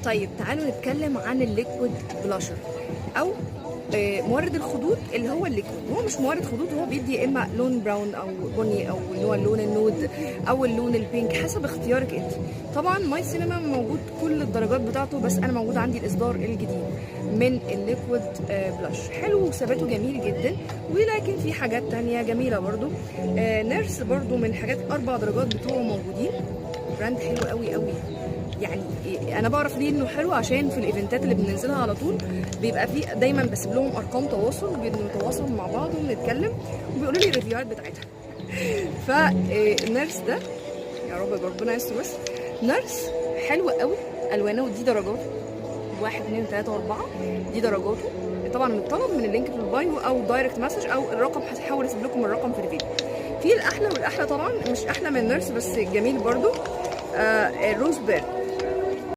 طيب تعالوا نتكلم عن الليكويد بلاشر او مورد الخدود اللي هو الليكويد. هو مش مورد خدود، هو بيدي اما لون براون او بني او اللي هو اللون النود او اللون البينك حسب اختيارك انت. طبعا ماي سينما موجود كل الدرجات بتاعته، بس انا موجود عندي الاصدار الجديد من الليكويد بلاش. حلو وثباته جميل جدا، ولكن في حاجات تانية جميله برضو. نيرس برضو من حاجات 4 درجات بتوعه موجودين. براند حلو قوي قوي، يعني انا بعرف ليه انه حلو عشان في الايفنتات اللي بننزلها على طول بيبقى فيه دايما بسيب لهم ارقام تواصل، بنتواصل مع بعض وبنتكلم وبيقولوا لي الريفيوهات بتاعتها. فالنيرس ده يا رب ربنا يستر، بس نيرس حلو قوي الوانه، ودي درجاته 1 2 3 4 دي درجاته. طبعا متطلب من اللينك في البايو او دايركت مسج او الرقم، هحاول اسيب لكم الرقم في الفيديو. في الاحلى والاحلى طبعا مش احلى من نيرس بس جميل برضو، الروز بيرد.